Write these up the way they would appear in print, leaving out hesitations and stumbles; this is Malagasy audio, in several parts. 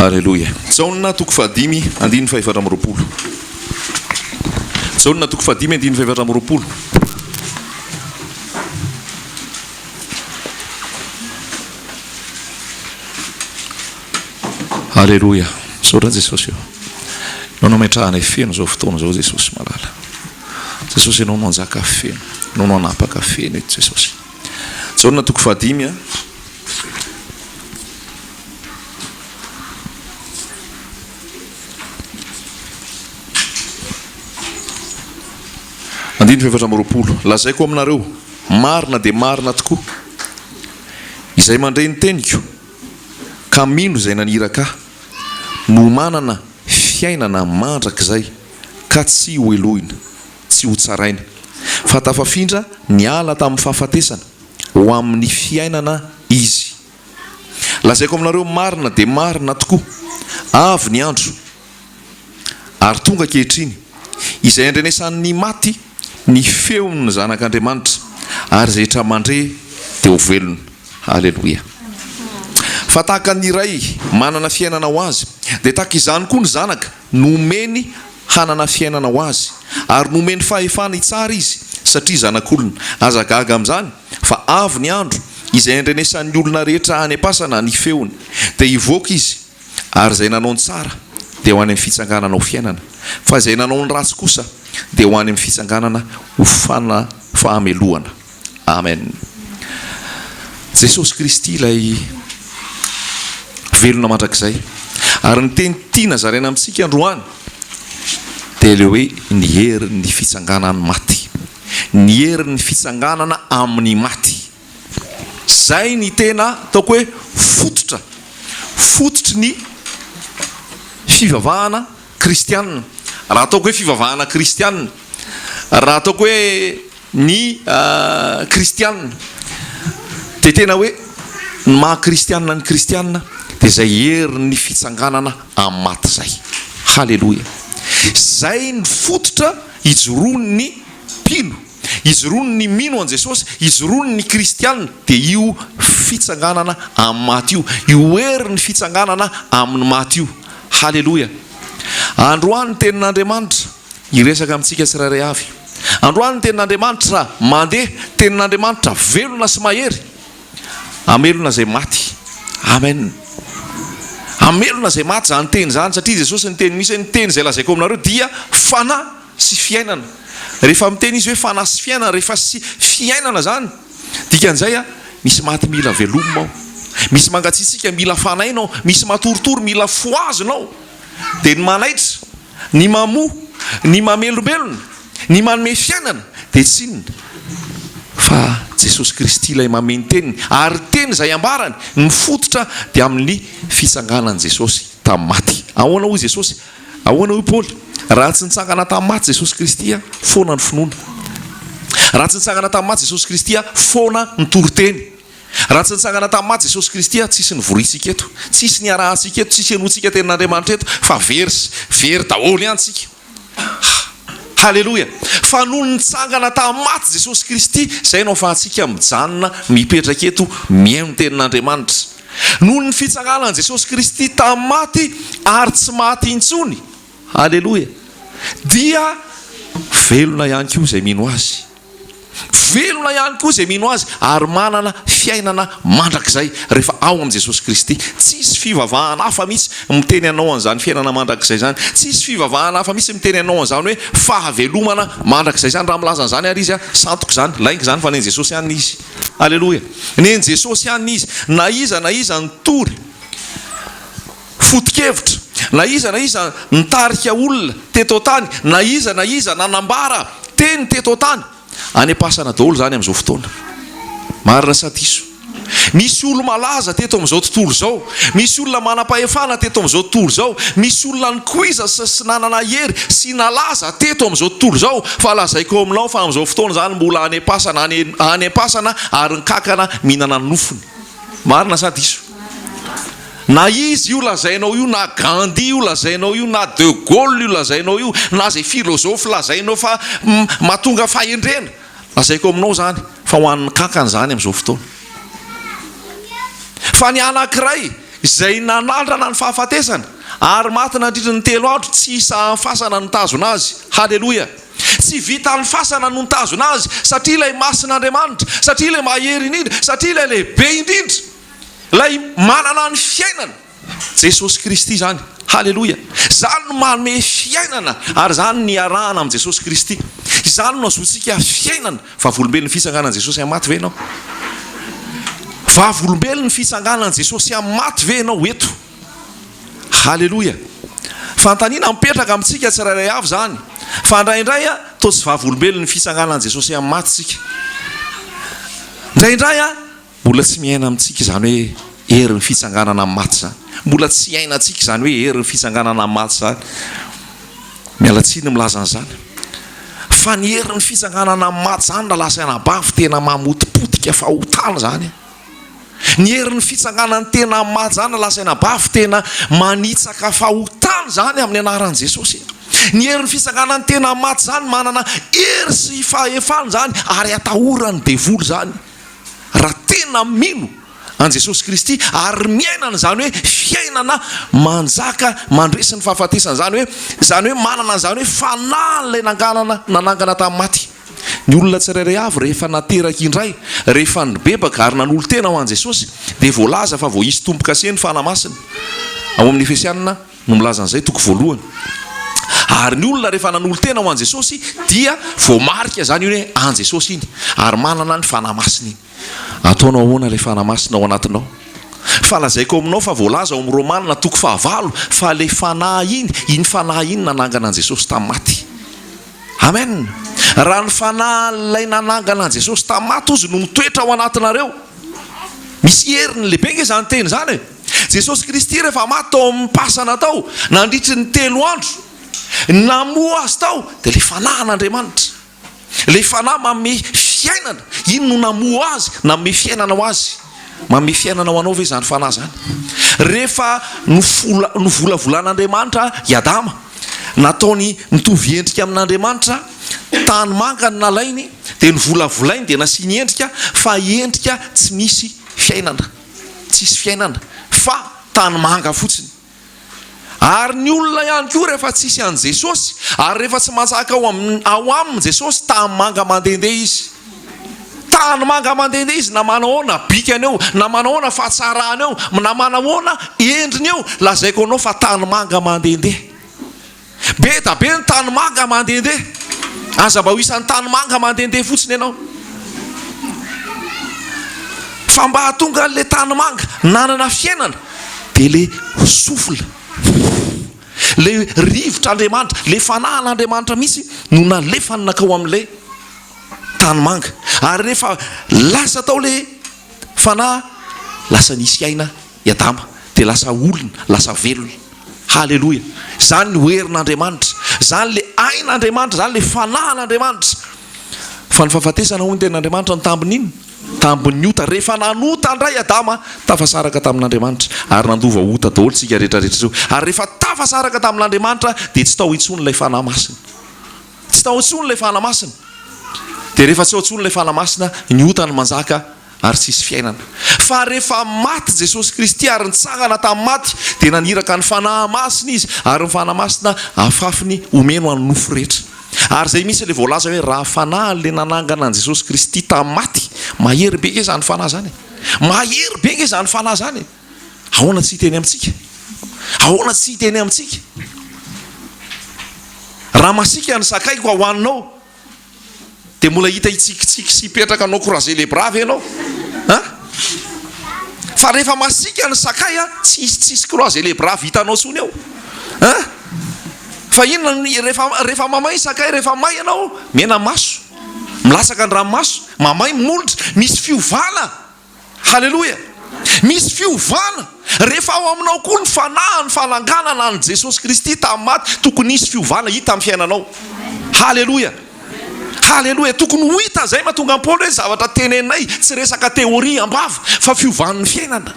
Alleluia. Jaona toko fahadimy andiny faefatra amby roapolo. Jaona toko fahadimy andiny faefatra amby roapolo. Alleluia. Saotra Jesosy eo. Nanao metrahana feno zao fotoana zao Jesosy malala. Jesosy anao manjaka feno. Nanao anapaka feno eto Jesosy. Jaona toko fahadimy a. Andiny faefatra amby roapolo. Lazaiko aminareo marina dia marina tokoa izay mandray ny teniko ka mino izay naniraka no manana fiainana mandrakizay ka tsy ho elohina, tsy ho tsaraina, fa tafafindra niala tamin'ny fahafatesana ho amin'ny fiainana izy. Lazaiko aminareo marina dia marina tokoa, avy ny andro ary tonga ankehitriny izay andrenesan'ny maty ny feon'ny zanak'Andriamanitra ary rehetra mandre dia ho velona. Halleluia. Fa tahaka ny iray manana fiainana ho azy dia tahaka izany koa ny zanaka nomeny hanana fiainana ho azy ary nomeny fahefana itsara izy satria zanak'olona aza gaga amin'izany fa avy ny andro izay andrenesan'ny olona rehetra any am-pasana ny feony dia hivoaka izy ary izay nanao ny tsara dia ho any amin'ny fitsanganana ho fiainana fa izay nanao ny ratsy kosa dia ho any amin'ny fitsanganana ho fahamelohana. Amen. Jesosy Kristy ilay velona mandrakizay ary ny teny tiana zaraina amintsika androany dia le hoe ny herin'ny fitsanganana maty, ny herin'ny fitsanganana amin'ny maty. Zay ny tena ataoko hoe fototry ny fivavahana kristianina. Raha ataoko hoe fivavahana kristianina, raha ataoko hoe ny kristianina dia tena hoe ny maha-kristianina ny kristianina dia zay herin'ny fitsanganana amin'ny maty zay. Halleluia. Zay ny fototra hijoroan'ny mpino, hijoroan'ny mino an Jesosy, hijoroan'ny kristianina dia io fitsanganana amin'ny maty io, io herin'ny fitsanganana amin'ny maty io. Halleluia. Androany tenin'Andriamanitra iresaka amintsika tsirairay avy. Androany tenin'Andriamanitra mandeha, tenin'Andriamanitra velona sy mahery, amelona zay maty. Amen. Amelona zay maty zany teny zany satria Jesosy ny teny misy ny teny zay lazaiko aminareo dia fanahy sy fiainana. Rehefa miteny izy hoe fanahy sy fiainana, rehefa sy fiainana zany dikan'izay a misy maty mila velomina ao, misy mangatsiatsika mila fanainao, misy matoritory mila foazonao. Dia ny manaitra, ny mamoa, ny mamelombelona, ny manome fiainana dia tsy inona fa Jesosy Kristy ilay mameny teniny, ary teny izay ambarany ny fototra dia amin'ny fitsanganan'i Jesosy tamin'ny maty. Ahoana hoy Jesosy? Ahoana hoy Paoly? Raha tsy nitsangana tamin'ny maty Jesosy Kristy a, foana ny finoana. Raha tsy nitsangana tamin'ny maty Jesosy Kristy a, foana ny toroteny. Raha tsy nitsangana tamin'ny maty Jesosy Kristy a, tsisy ny vorisika eto, tsisy ny arahantsika eto, tsisy enoantsika tenin'Andriamanitra eto, fa very daholo ihany tsika. Halleluia. Fa noho nitsangana tamin'ny maty Jesosy Kristy, izay no ahafahantsika mijanona mipetraka eto mihaino tenin'Andriamanitra. Noho ny fitsanganan'i Jesosy Kristy tamin'ny maty ary tsy maty intsony. Halleluia. Dia velona ihany koa izay mino azy. Velona ihany koa izay mino azy ary manana fiainana mandrakizay rehefa ao amin'i Jesosy Kristy. Tsisy fivavahana hafa mihitsy miteny anao an'izany fiainana mandrakizay zany. Tsisy fivavahana hafa mihitsy miteny anao an'izany hoe fahavelomana mandrakizay zany. Raha milaza an'izany ary izy a, santoko zany, lainga zany fa neny Jesosy ihany izy. Alleluia. Neny Jesosy ihany izy. Na iza ny tory foto-kevitra, na iza nitarika olona teto tany, na iza nanambara teny teto tany, any am-pasana daholo zany amin'izao fotoana. Marina sa diso. Misy olona malaza teto amin'izao tontolo zao, misy olona manam-pahefana teto amin'izao tontolo zao, misy olona nikoiza sy nanana hery sy nalaza teto amin'izao tontolo zao, fa lazaiko aminao fa amin'izao fotoana zany mbola any am-pasana ary ny kankana mihinana ny nofony. Marina sa diso. Na izy io lazainao io, na Gandhi io lazainao io, na De Gaulle io lazainao io, na zay filozofy lazainao fa mahatonga fahendrena, lazaiko aminao zany fa ho an'ny kankana zany amin'izao fotoana. Fa ny anankiray izay nanandrana ny fahafatesana ary maty nandritra ny 3 andro tsy isa fasana nitazona azy. Halleloja. Tsy vita ny fasana no nitazona azy satria ilay masin'Andriamanitra, satria ilay mahery indrindra, satria ilay lehibe indrindra, ilay manana ny fiainana, Jesosy Kristy zany. Halleloja. Zany no manome fiainana ary zany ny arahana amin'ny Jesosy Kristy. Izany no azotsika fiainana. Vavolombelon'ny fitsanganan'i Jesosy amin'ny maty ve ianao? Vavolombelon'ny fitsanganan'i Jesosy amin'ny maty ve ianao eto? Halleloja. Fantaniana mipetraka amintsika tsirairay avy zany. Fa indraindray toa tsy vavolombelon'ny fitsanganan'i Jesosy amin'ny maty tsika. Indraindray mbola tsy miaina amintsika zany hoe herin'ny fitsanganana amin'ny maty zany. Mbola tsy ainatsika zany hoe herin'ny fitsanganana amin'ny maty zany. Mialatsiny milaza an'izany. Fa ny herin'ny fitsanganana amin'ny maty zany na lasa anabavy tena mamotipotika fahotana zany. Ny herin'ny fitsanganany tena maty zany na lasa anabavy tena manitsaka fahotana zany amin'ny anaran'i Jesosy. Ny herin'ny fitsanganany tena maty zany manana hery sy fahefana zany ary atahorany devoly zany. Raha tena mino an Jesosy Kristy ary miainana zany hoe fiainana manjaka mandresy ny fahafatesana zany hoe manana zany hoe fanahy ilay nanangana tamin'ny maty. Ny olona tsirairay avy rehefa nateraka indray, rehefa nibebaka ary nanolo tena ho an Jesosy dia voalaza fa vao hisy tompo-kase ny fanamasina. Ao amin'ny Efesianina no milaza an'izay toko 1. Ary ny olona rehefa nanolo tena ho an Jesosy dia voamarika zany hoe an Jesosy iny ary manana ny fanamasina iny. Ataonao ahoana ilay fanamasina ao anatinao? Falazaiko aminao fa voalaza ao amin'ny Romanina toko 9 fa ilay fanahy iny fanahy iny nanangana an Jesosy tamin'ny maty. Amen. Raha ny fanahy ilay nanangana an Jesosy tamin'ny maty ozy no mitoetra ao anatinareo, misy heriny lehibe nge zany teny zany e. Jesosy Kristy rehefa maty tao amin'ny pasana tao nandritry ny 3 andro namoa azy tao dia ilay fanahin'Andriamanitra, ilay fanahy manome fiainana, iny no namoa azy, nanome fiainana ho azy. Manome fiainana ho anao ve zany fanahy zany? Rehefa novolavolan'Andriamanitra i Adama, nataony mitovy endrika amin'Andriamanitra, tany manga ny nalainy dia novolavolainy dia nasiany endrika fa endrika tsy misy fiainana, tsisy fiainana fa tany manga fotsiny. Ary ny olona ihany koa rehefa tsisy an Jesosy ary rehefa tsy manjaka ao aminy Jesosy, tany manga mandehandeha izy. Tany manga mandehandeha izy, na manao na bikany eo, na manao na fahatsarany eo, na manao na endriny eo, lazaiko anao fa tany manga mandehandeha. Be da be ny tany manga mandehandeha. Aza mba ho isan'ny tany manga mandehandeha fotsiny ianao. Fa mba hahatonga an'ilay tany manga nanana fiainana dia ilay sofla, ilay rivotr'Andriamanitra, ilay fanahin'Andriamanitra mihitsy no nalefany nakao amin'ilay tany manga. Ary rehefa lasa tao ilay fanahy, lasa nisy aina i Adama dia lasa olona, lasa velona. Halleloja. Zany no herin'Andriamanitra, zany le ain'Andriamanitra, zany le fanahin'Andriamanitra. Fa ny fahafatesana hoy ny ten'Andriamanitra ny tambiny iny, tambiny ota. Rehefa nanota indray Adama, tafasaraka tamin'Andriamanitra ary nandova ota daholo tsika rehetrarehetra zao. Ary rehefa tafasaraka tamin'Andriamanitra dia tsy tao intsony ilay fanahy masina, tsy tao intsony ilay fanahy masina. Dia rehefa tsy ao intsony ilay fanahy masina, ny ota ny manjaka ary tsisy fiainana. Fa rehefa maty Jesosy Kristy ary nitsangana tamin'ny maty dia naniraka ny fanahy masina izy ary ny fanahy masina afafiny omeno amin'ny nofo rehetra. Ary zay misy ilay voalaza hoe raha fanahy ilay nanangana an Jesosy Kristy tamin'ny maty, mahery be nge zany fanahy zany, mahery be nge zany fanahy zany. Ahoana tsy hiteny amintsika? Ahoana tsy hiteny amintsika? Raha masika ny sakaiko ahoaninao dia mbola hita hitsikitsiky sy hipetraka anao croisé les bras ve ianao? Fa rehefa masika ny sakay tsisy croisé les bras vitanao tsony eo. Fa inona rehefa mamay sakay, rehefa may ianao mena maso, milasaka ny ranomaso, mamay molitra, misy fiovana. Halleloja. Misy fiovana. Rehefa ao aminao koa ny fanahy ny fananganana an Jesosy Kristy tamin'ny maty, tokony nisy fiovana hita amin'ny fiainanao. Halleloja. Halleloja. Tokony ho hita zay mahatonga ny Paoly hoe zavatra tenenay tsy resaka teoria ambava fa fiovan'ny fiainana.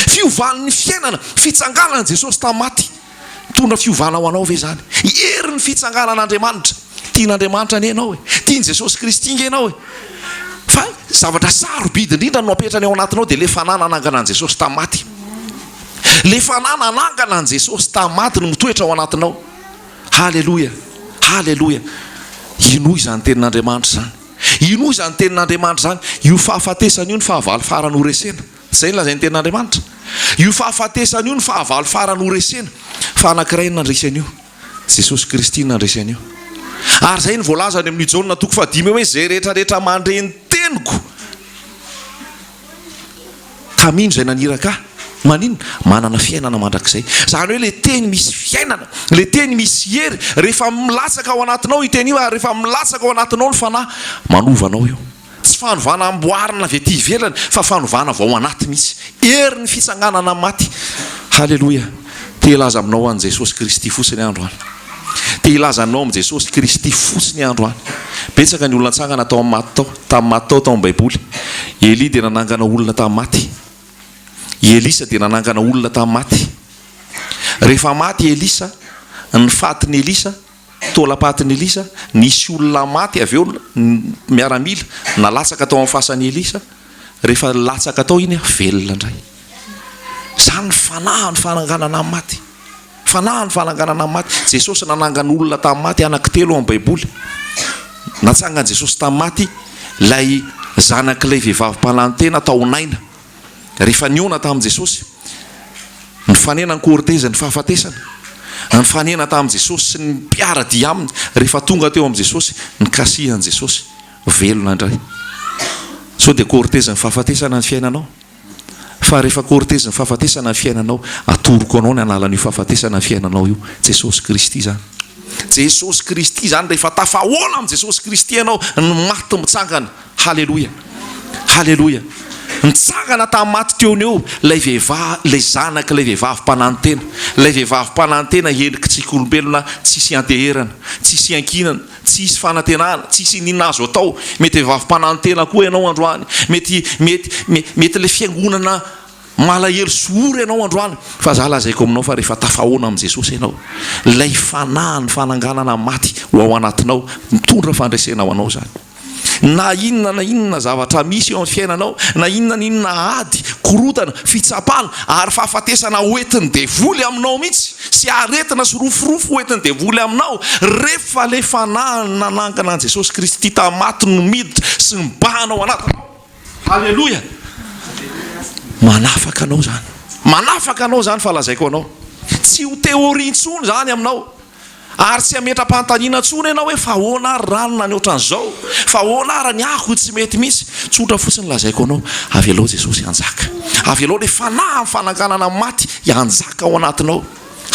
Fiovan'ny fiainana, fitsanganana Jesosy tamin'ny maty mitondra fiovana ho anao ve zany? Herin'ny fitsanganan'Andriamanitra. Tian'Andriamanitra ny ianao e, tiany Jesosy Kristy nge ianao e. Fa zavatra sarobidy indrindra no apetrany ao anatinao dia le fanahy nanangana an Jesosy tamin'ny maty. Le fanahy nanangana an Jesosy tamaty no mitoetra ao anatinao. Halleloia, halleloia. Ino izany tenin'Andriamanitra zany? Ino izany tenin'Andriamanitra zany? Io fahafatesana io ny fahavalo farany ho resena. Zay lazainy tenin'Andriamanitra. Io fahafatesana io ny fahavalo farany ho resena. Fa anankiray nandresany io, Jesosy Kristy nandresany io. Ary zay ny voalazany amin'ny Jaona 5 hoe zay rehetrarehetra mandre ny teniko ka mino zay naniraka manino manana fiainana mandrakizay. Zany hoe le teny misy fiainana, le teny misy hery, rehefa milatsaka ao anatinao iteny io, ary rehefa milatsaka ao anatinao ny fanahy, manovanao io. Tsy fanovana amboarina avy aty ivelany, fa fanovana vao anaty mihitsy. Hery ny fitsanganana maty. Halleloia. Te hilaza aminao an Jesosy Kristy fotsiny androany. Te hilaza aminao am Jesosy Kristy fotsiny androany. Betsaka ny olona tsangana tao amin'ny maty tao, tamin'ny maty tao amin'ny Baiboly. Eli dia nanangana olona tamin'ny maty. Elisa dia nanangana olona tamin'ny maty. Rehefa maty Elisa, ny fatiny Elisa, tolapatin'ny Elisa, nisy olona maty avy eo miaramila nalatsaka tao amin'ny fasan'ny Elisa. Rehefa latsaka tao iny velona indray. Zany fanahy ny fananganana maty. Fanahy ny fananganana maty. Jesosy nanangana olona tamin'ny maty anankitelo amin'ny Baiboly. Natsangana Jesosy tamin'ny maty lay zanak'ilay vehivavy mpalan-tena tao naina. Rehefa niona tamin'i Jesosy, ny fanena ny korteza ny fahafatesana, ny fanena tamin'i Jesosy sy ny mpiaradia aminy, rehefa tonga teo amin'i Jesosy, ny kasihan'i Jesosy velona indray. So dia korteza ny fahafatesana ny fiainanao. Fa rehefa korteza ny fahafatesana ny fiainanao, atoroko anao ny analan'io fahafatesana ny fiainanao io, Jesosy Kristy zany. Jesosy Kristy zany rehefa tafahoana amin'ny Jesosy Kristy ianao, ny maty mitsangana. Halleloia, halleloia. Nitsangana tamin'ny maty teony eo lay vehivavy, lay zanak'ilay vehivavy mpanantena. Lay vehivavy mpanantena endriky tsikolombelona, tsisy anteherana, tsisy ankinana, tsisy fanantenana, tsisy ninona azo atao. Mety vehivavy mpanantena koa ianao androany. Mety le fiangonana malahelo sory ianao androany. Fa za lazaiko aminao fa rehefa tafahoana amin'ny Jesosy ianao, lay fanahy ny fananganana maty ho ao anatinao, mitondra fandresena ho anao zany. Na inona zavatra misy eo amin'ny fiainanao, na inona ady, korotana, fitsapana, ary fahafatesana hoentiny devoly aminao mihitsy, sy aretina sy rofirofo hoentiny devoly aminao, rehefa le fanahy nanangana an Jesosy Kristy tamin'ny maty no miditra sy mibahanao anatinao. Halleloia. Manafaka anao zany. Manafaka anao zany fa lazaiko anao. Tsy ho teoria intsony zany aminao. Ary tsy ametra-pantaniana tsony ianao hoe fa ahoana ary ranona ny ohatran'izao, fa ahoana ary ny ako tsy mety misy. Tsotra fotsiny lazaiko anao, avy alao Jesosy hanjaka. Avy alao le fanahy fananganana maty hanjaka ao anatinao.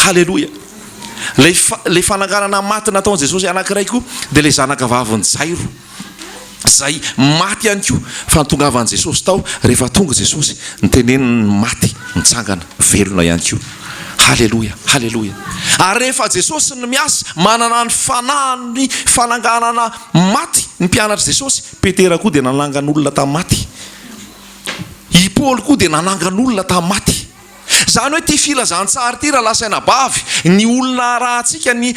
Halleloia. Le fananganana maty nataon Jesosy anankiray koa dia le zanaka vaviny Jairo, zay maty ihany koa, fa nitongavan'i Jesosy tao. Rehefa tonga Jesosy, niteneniny maty nitsangana velona ihany koa. Halleloia, halleloia. Ary rehefa Jesosy ny miasa manana ny fanahy ny fananganana maty ny mpianatra Jesosy, Petera koa dia nanangana olona tamin'ny maty. I Paoly koa dia nanangana olona tamin'ny maty. Zany hoe ty filazantsara ty raha lasaina bavy, ny olona rahantsika, ny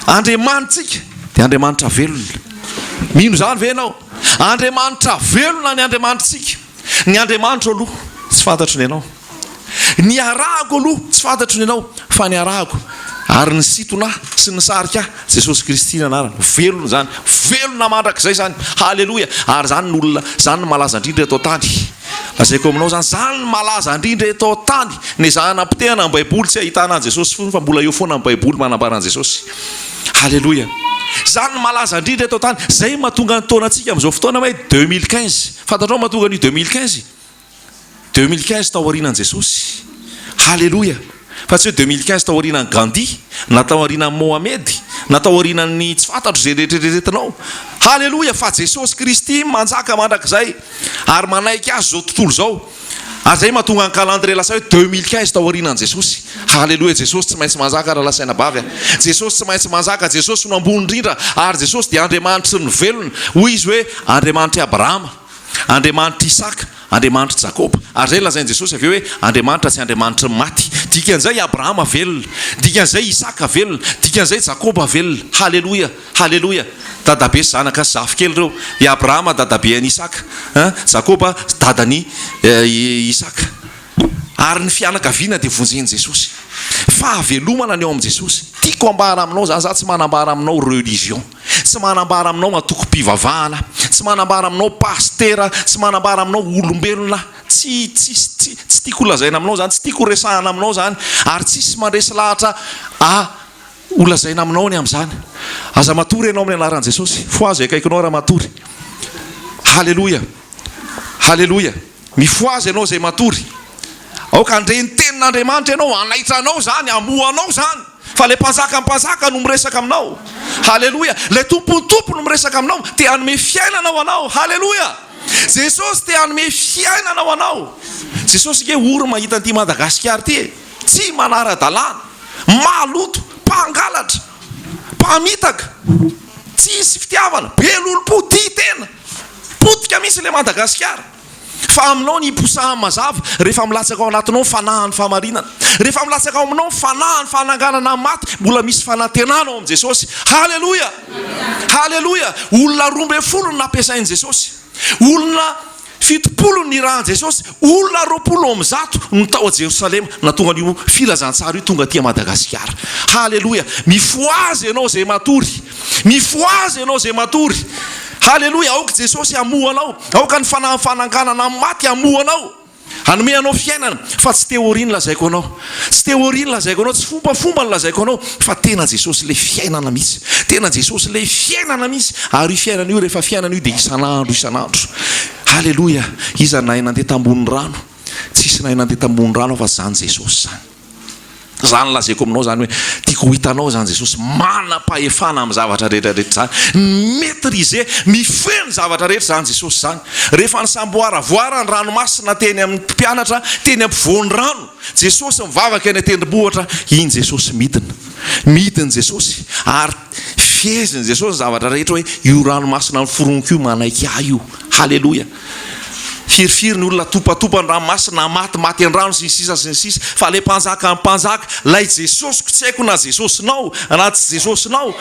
Andriamanitsika dia Andriamanitra velona. Mino zany ve ianao? Andriamanitra velona ny Andriamanitsika. Ny Andriamanitra aloha tsy fantatro ny ianao. Ny arahako aloha tsy fantatro ny ianao, fa ny arahako ary ny sitona sy ny sarika Jesosy Kristy ny anarany. Velona zany, velona mandrakizay zany. Halleloia. Ary zany ny olona, zany ny malaza indrindra eto tany. Lazaiko aminao zany, zany ny malaza indrindra eto tany. Ny zanam-pitehana amin'ny Baiboly tsy ahitana an Jesosy foana, fa mbola eo foana amin'ny Baiboly manambara an Jesosy. Halleloia. Zany ny malaza indrindra eto tany. Zay mahatonga ny taonantsika amin'izao fotoana hoe 2015. Fantatrao mahatonga ny 2015? 2015 tao aorianan'i Jesosy. Halleloia. Fa tsy hoe 2015 tao aorianan'i Gandhi, na tao aorianan'i Mohamed, na tao aorianan'ny tsy fantatro zay rehetrarehetrarehetinao. Halleloia. Fa Jesosy Kristy manjaka mandrakizay ary manaiky azy zao tontolo zao. Ary zay mahatonga ny calendrier lasa hoe 2015 tao aorianan'i Jesosy. Halleloia. Jesosy tsy maintsy manjaka raha lasaina bavy. Jesosy tsy maintsy manjaka. Jesosy no ambony indrindra. Ary Jesosy dia Andriamanitra ny velona. Hoy izy hoe Andriamanitra Abrahama, Andriamanitra Isaka, Andriamanitra Jakoba. Ary zay lazainy Jesosy avy eo hoe Andriamanitra tsy Andriamanitra maty. Dikan'izay Abrahama velona, dikan'izay Isaka velona, dikan'izay Jakoba velona. Halleloia, halleloia. Dadabe sy zanaka sy zafikely reo. I Abrahama dadabe an'i Isaka, Jakoba dadany Isaka. ary ny fianakaviana dia vonjeny Jesosy. Fahavelomana ny eo amin'i Jesosy. Tiako ambara aminao za tsy manambara aminao religion, tsy manambara aminao atoko-pivavahana, tsy manambara aminao pastera, tsy manambara aminao olombelona. Tsy tiako lazaina aminao zany, tsy tiako resahana aminao zany, ary tsisy mandresy lahatra olazaina aminao ny amin'izany. Aza matory ianao amin'ny anaran'i Jesosy. Foazy akaikinao raha matory. Halleloja, halleloja. Mifoazy ianao zay matory. Aoka andre ny tenin'Andriamanitra ianao, anaitranao zany, amohanao zany. Fa le mpanjaka no miresaka aminao. Halleloja. Le tompo no miresaka aminao, te hanome fiainana ho anao. Halleloja. Jesosy te hanome fiainana ho anao. Jesosy ke oro mahita an'ity Madagasikara ty, tsy manara-dalàna, maloto, mpangalatra, mpamitaka, tsisy fitiavana, belolom-po, tia tena, potika misy le Madagasikara. Fa aminao ny iposahan'ny mazava rehefa milatsaka ao anatinao fanahin'ny famarinana, rehefa milatsaka ao aminao fanahin'ny fananganana maty, mbola misy fanantenana ao amin'i Jesosy. Halleloja, halleloja. Olona 12 no nampiasain'i Jesosy, olona 70 ny rahan'i Jesosy, olona 20 no tao a Jerosalema na tonga an'io filazantsara io tonga aty Madagasikara. Halleloja. Mifoazy ianao zay matory, mifoazy ianao zay matory. Halleloja. Aoka Jesosy amohanao, aoka ny fananganana maty amohanao, hanome anao fiainana. Fa tsy teoria ny lazaiko anao, tsy teoria ny lazaiko anao, tsy fombafomba ny lazaiko anao, fa tena Jesosy le fiainana misy, tena Jesosy le fiainana misy. Ary io fiainana io, rehefa fiainana io dia isan'andro. Halleloja. Iza nahay nandeha tambony rano, tsisy nahay nandeha tambony rano fa zany Jesosy zany. Zany lazaiko aminao zany hoe tiako hitanao zany Jesosy manam-pahefana amin'ny zavatra rehetrarehetra zany, maîtriser, mifeny zavatra rehetra zany Jesosy zany. Rehefa nisamboaravoara ny ranomasina teny amin'ny mpianatra, teny ampovoan'ny rano, Jesosy mivavaka eny an-tendrombohitra, iny Jesosy midiny Jesosy, ary fieziny Jesosy zavatra rehetra hoe io ranomasina ny foroniko io manaiky ahy io. Halleloja. Firifiry ny olona topatopa ny ranomasina, maty ny rano sy ny sisa, fa le mpanjaka lay Jesosy, tsy haiko na Jesosinao na tsy Jesosinao,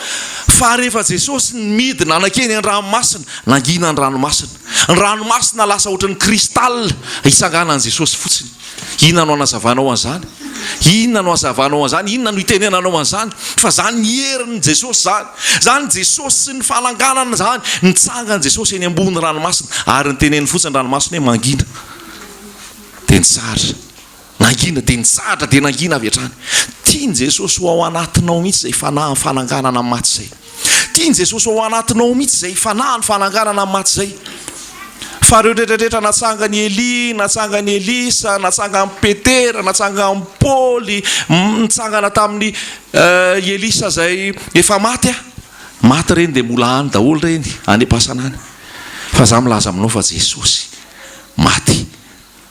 fa rehefa Jesosy midina anakeny ny ranomasina, nangina ny ranomasina lasa ohatran'ny kristal hitsanganan'i Jesosy fotsiny. Inona no anazavanao an'izany? Inona no azavanao an'izany? Inona no itenenanao an'izany? Fa zany ny herin'i Jesosy zany, zany Jesosy sy ny fananganana zany, nitsangany Jesosy eny ambony ranomasina, ary niteneny fotsiny ranomasina hoe mangina dia nitsahatra, nangina dia nitsahatra dia nangina avy hatrany. Tiany Jesosy ho ao anatinao mihitsy zay fanahy ny fananganana maty zay. Tiany Jesosy ho ao anatinao mihitsy zay fanahy ny fananganana maty zay. Fa reo rehetrarehetra natsanga ny Eli, natsanga ny Elisa, natsanga amin'ny Petera, natsanga amin'ny Paoly, nitsangana tamin'ny Elisa zay efa maty reny dia mbola any daholo reny any am-pasanany. Fa za milaza aminao fa Jesosy maty,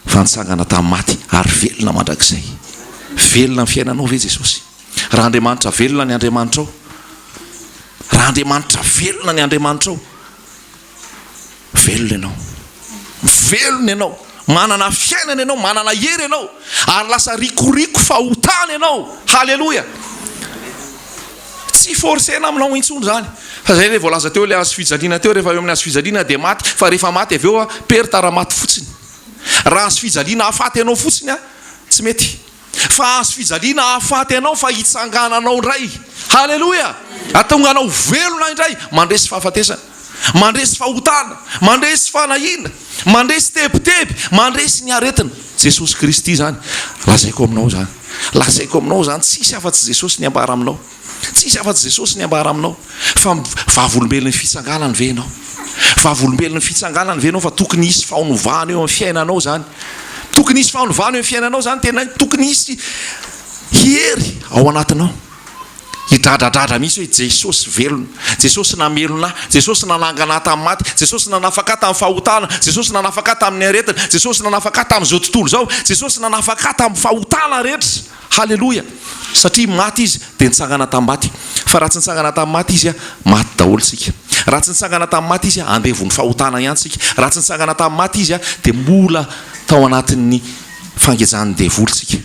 fa nitsangana tamin'ny maty ary velona mandrakizay. Velona ny fiainanao ve Jesosy? Raha Andriamanitra velona ny Andriamanitra ao, raha Andriamanitra velona ny Andriamanitra ao, velona ianao, velona ianao, manana fiainana ianao, manana hery ianao, ary lasa rikoriko fahotana ianao. Halleloja. Tsy forsena aminao intsony zany. Fa zay rehefa voalaza teo le hazo fijaliana teo, rehefa eo amin'ny hazo fijaliana dia maty, fa rehefa maty avy eo pertara maty fotsiny. Raha hazo fijaliana ahafaty ianao fotsiny tsy mety, fa hazo fijaliana ahafaty ianao fa hitsangananao indray. Halleloja. Atonganao velona indray, mandresy fahafatesana, mandresy fahotana, mandresy fanahina, mandresy tebiteby, mandresy ny aretina. Jesosy Kristy zany lazaiko aminao zany, lazaiko aminao zany. Tsisy afa-tsy Jesosy ny ambara aminao, tsisy afa-tsy Jesosy ny ambara aminao. Fa vavolombelon'ny fitsanganany ve ianao? Vavolombelon'ny fitsanganany ve ianao? Fa tokony hisy fahanovana eo amin'ny fiainanao zany, tokony hisy fahanovana eo amin'ny fiainanao zany, tena tokony hisy hery ao anatinao. Hidradradradra misy hoe Jesosy velona, Jesosy namelona, Jesosy nanangana tamin'ny maty, Jesosy nanafaka tamin'ny fahotana, Jesosy nanafaka tamin'ny aretina, Jesosy nanafaka tamin'izao tontolo zao, Jesosy nanafaka tamin'ny fahotana rehetra. Halleloja. Satria maty izy dia nitsangana tamin'ny maty. Fa raha tsy nitsangana tamin'ny maty izy maty daholo sika. Raha tsy nitsangana tamin'ny maty izy andevon'ny fahotana ihany sika. Raha tsy nitsangana tamin'ny maty izy dia mbola tao anatin'ny fangejany devoly sika.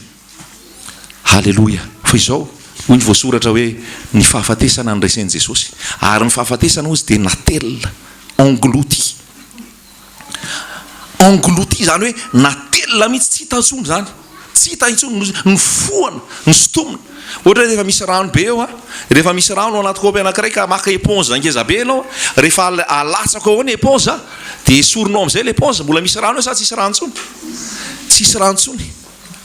Halleloja. Fa izao hoy ny voasoratra hoe ny fahafatesana ny resen'i Jesosy, ary ny fahafatesana ozy dia natelina, englouti. Englouti zany hoe natelina mihitsy, tsy hita intsony zany, tsy hita intsony ny foana ny sotomina. Ohatra rehefa misy rano be eo rehefa misy rano anaty kaopy anankiray ka maka éponge ngeza be anao rehefa alatsaka ao ny éponge dia esorinao amin'izay le éponge mbola misy rano eo sa tsisy rano intsony tsisy rano intsony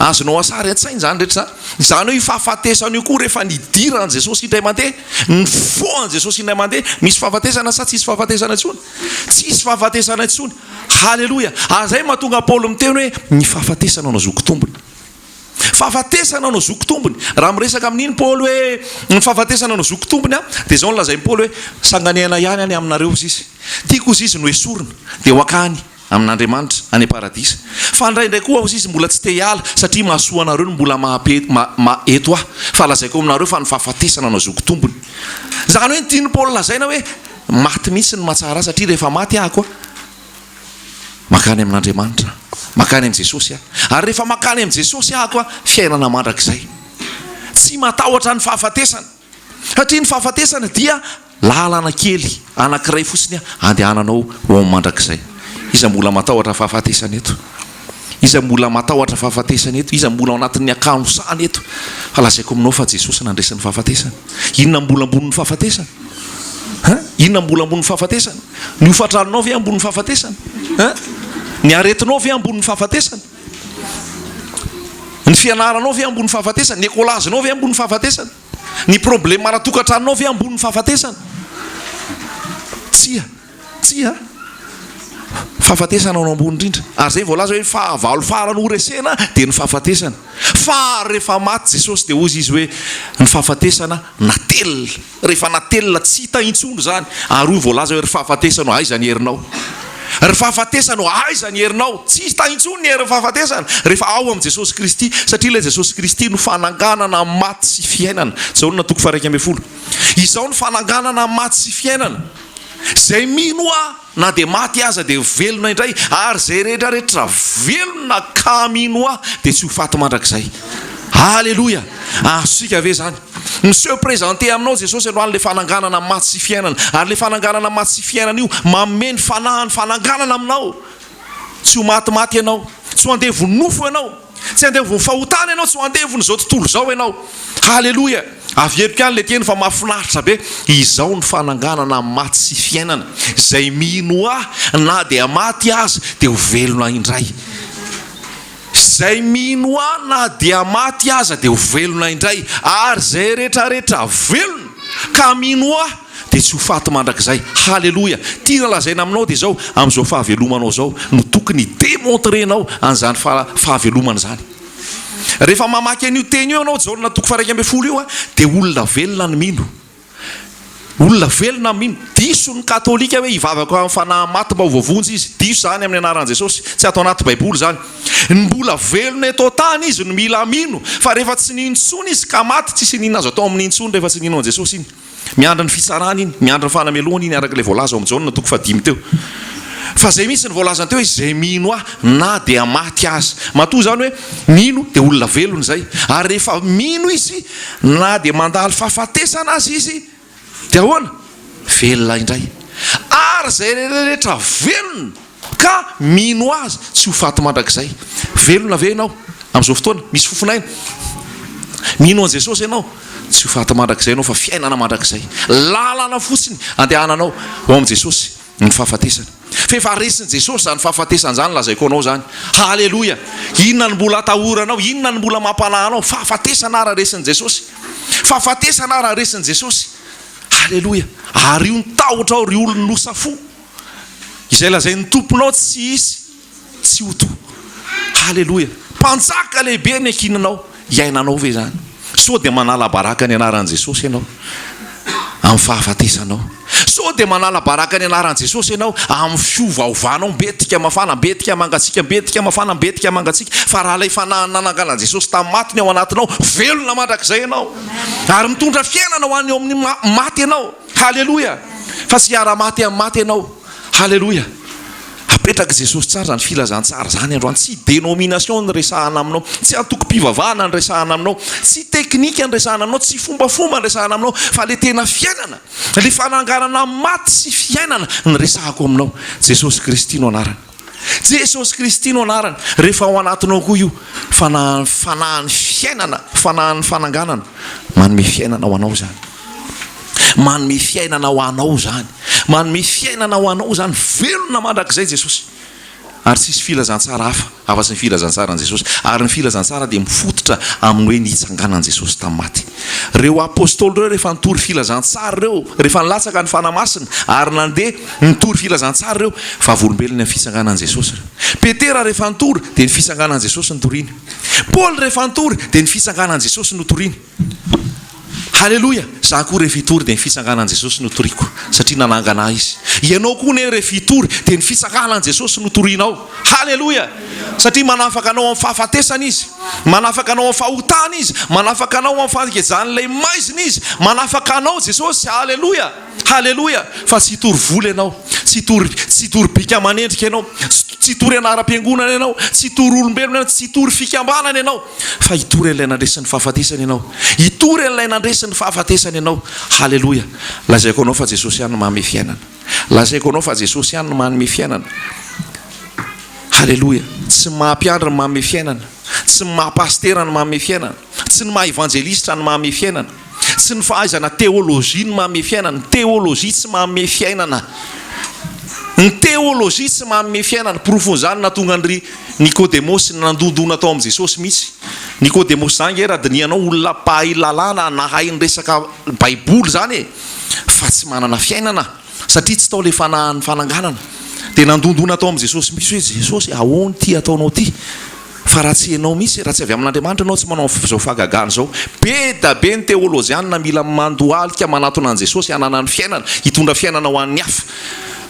azonao asary an-tsainy zany rehetra zany hoe fahafatesana io koa rehefa nidiran Jesosy indray mandeha ny foan Jesosy indray mandeha misy fahafatesana sa tsisy fahafatesana intsony tsisy fahafatesana intsony. Halleloja. Zay mahatonga Paoly miteny hoe ny fahafatesana anao zoky tombony. Fahafatesana anao zoky tombony. Raha miresaka amin'iny Paoly hoe ny fahafatesana anao zoky tombony dia zao nolazainy Paoly hoe sanganiana ihany any aminareo izy tiako izy no esorina dia hoakany amin'Andriamanitra any paradisa. Fa indraindray koa izy mbola tsy te hiala satria mahasoa anareo no mbola eto fa lazaiko aminareo fa ny fahafatesana anao zoky tombony. Zany hoe tiany Paoly lazaina hoe maty mihitsy ny mahatsara satria rehefa maty ahako makany amin'Andriamanitra makany amin'ny Jesosy ary rehefa makany amin'ny Jesosy ahako fiainana mandrakizay tsy matahotra ny fahafatesana satria ny fahafatesana dia lalana kely anankiray fotsiny andehananao ho mandrakizay. Iza mbola matahotra fahafatesana eto iza mbola matahotra fahafatesana eto iza mbola anatin'ny akanosany eto fa lazaiko aminao fa Jesosy nandresan'ny fahafatesana. Inona mbola ambon'ny fahafatesana inona mbola ambon'ny fahafatesana ny hofatranonao ve ambon'ny fahafatesana ny aretinao ve ambon'ny fahafatesana ny fianaranao ve ambon'ny fahafatesana ny ekolazinao ve ambon'ny fahafatesana ny problème ara-tokantranonao ve ambon'ny fahafatesana tsia fahafatesana ao ambony indrindra ary zay voalaza hoe fahavalo farany horesena dia ny fahafatesana fa rehefa maty Jesosy dia ozy izy hoe ny fahafatesana natelina rehefa natelina tsy hita intsony zany ary hoy voalaza hoe ry fahafatesana aiza ny herinao ry fahafatesana aiza ny herinao tsy hita intsony ny hery fahafatesana rehefa ao amin'i Jesosy Kristy satria ilay Jesosy Kristy no fananganana maty sy fiainana. Izao no natoko fa 1:10 izao no fananganana maty sy fiainana zay mino na dia maty aza dia velona indray ary zay rehetrarehetra velona ka mino dia tsy ho faty mandrakizay. Halleluja. Azosika ve zany monsieur présenté aminao Jesosy androany le fananganana maty sy fiainana ary le fananganana maty sy fiainana io mameno fanahany fananganana aminao tsy ho matymaty ianao tsy ho andevony nofo ianao tsy andevony fahotana ianao tsy ho andevony zao tontolo zao ianao. Halleluja. Averiko ihany le teny fa mahafinaritra be izao ny fananganana maty sy fiainana zay mino na dia maty aza dia ho velona indray zay mino na dia maty aza dia ho velona indray ary zay rehetrarehetra velona ka mino dia tsy ho faty mandrakizay. Halleluja. Tiana lazaina aminao dia zao amin'izao fahavelomanao zao no tokony démontrenao an'izany fahavelomana zany. Rehefa mamaky an'io teny io ianao zao natoko fa 1:10 io dia olona velona ny mino olona velona mino. Diso ny katolika hoe hivavaka amin'ny fanahy maty mba ho voavonjy izy diso zany amin'ny anaran'i Jesosy tsy atao anaty baiboly zany. Ny mbola velona eto tany izy no mila mino fa rehefa tsy nintsony izy ka maty tsisy nina azo atao amin'ny intsony rehefa tsy nino an'i Jesosy iny miandra ny fitsarana iny miandra ny fanamelohana iny araka ilay voalaza ao amin'izao natoko fa 5 teo fa zay mihitsy ny voalazany teo izy zay mino na dia maty aza matoa zany hoe mino dia olona velona zay ary rehefa mino izy na dia mandalo fahafatesana azy izy dia ahoana velona indray ary zay rehetrarehetra velona ka mino azy tsy ho faty mandrakizay. Velona ve ianao amin'izao fotoana misy fofinaina mino an Jesosy ianao tsy ho faty mandrakizay ianao fa fiainana mandrakizay lalana fotsiny andehananao ao amin'i Jesosy ny fahafatesana. Fefa resin'i Jesosy zany fahafatesana zany lazaiko anao zany. Halleluja. Inona ny mbola atahoranao inona ny mbola mampanahanao fahafatesana ara resin'i Jesosy fahafatesana ara resin'i Jesosy. Halleluja. Ary io ny tahotra ao ry olona nosafo izay lazay ny tomponao tsy isy tsy ho to. Halleluja. Mpanjaka lehibe ny ankinanao iainanao ve zany so dia manala baraka ny anaran'i Jesosy ianao amin'ny fahafatesanao so dia manala baraka ny anaran'i Jesosy ianao amin'ny fiovaovanao mbetika mafana mbetika mangatsika mbetika mafana mbetika mangatsika fa raha ilay fananananganan'i Jesosy tamin'ny matiny ao anatinao velona mandrakizay ianao ary mitondra fiainana ho an'ny ao amin'ny maty ianao. Halleluja. Fa tsy hiara-maty amin'ny maty ianao. Halleluja. Apetraka Jesosy tsara zany filazantsara zany androany tsy dénomination ny resahana aminao tsy antoko-pivavahana ny resahana aminao tsy teknika ny resahana aminao tsy fombafomba ny resahana aminao fa le tena fiainana le fananganana maty sy fiainana ny resahako aminao. Jesosy Kristy no anarany. Jesosy Kristy no anarany. Rehefa ao anatinao koa io fanahany fiainana, fanahany fananganana, manome fiainana ho anao zany, manome fiainana ho anao zany, manome fiainana ho anao zany. Velona mandrakizay Jesosy, ary tsisy filazantsara hafa afa-tsy ny filazantsara an Jesosy. Ary ny filazantsara dia mifototra amin'ny hoe nitsanganan Jesosy tamin'ny maty. Reo apôstôly reo rehefa nitory filazantsara reo, rehefa nilatsaka ny fanamasina ary nandeha nitory filazantsara reo, fa volombelona ny fisanganan Jesosy. Petera rehefa nitory dia ny fisanganan Jesosy notoriny. Paul rehefa nitory dia ny fisanganan Jesosy notoriny. Halleluja. Za koa rehefa itory dia ny fisanganan Jesosy notoriko satria nanangana izy. Ianao koa ne rehefa itory dia ny fisanganan Jesosy notorinao. Halleluja. Satria manafaka anao amin'ny fahafatesana izy, manafaka anao amin'ny fahotana izy, manafaka anao amin'ny fahakezan'ilay maizina izy, manafaka anao Jesosy. Halleluja. Halleluja. Fa tsy hitory vola ianao, tsy hitory bika amanendrika ianao, tsy hitory anaram-piangonana ianao, tsy hitory olombelona ianao, tsy hitory fikambanana ianao, fa hitory an'ilay nandresan'ny fahafatesana ianao, hitory an'ilay nandresan'ny fahafatesana ianao. Halleluja. Lazaiko anao fa Jesosy ihany no manome fiainana. Lazaiko anao fa Jesosy ihany no manome fiainana. Halleluja. Tsy maha-mpiandra no manome fiainana, tsy maha-pastera no manome fiainana, tsy ny maha-evangelista no manome fiainana, tsy ny fahaizana teolojia no manome fiainana. Ny teolojia tsy manome fiainana. Ny teolojia tsy manome fiainana. Profon'izany natonga andry Nikodemosy nandondona tao amin'ny Jesosy mihitsy. Nikodemosy zany nge radinianao olona pahay lalàna, nahay ny resaka baiboly zany e, fa tsy manana fiainana satria tsy tao le fanahany fananganana. Dia nandondona tao amin'ny Jesosy mihitsy hoe Jesosy ahoana ty ataonao ty, fa raha tsy ianao mihitsy, raha tsy avy amin'Andriamanitra ianao tsy manao zao fahagagana zao. Be da be ny teolozianina mila mandohalika manatona an Jesosy hanana ny fiainana, hitondra fiainana ho an'ny hafa.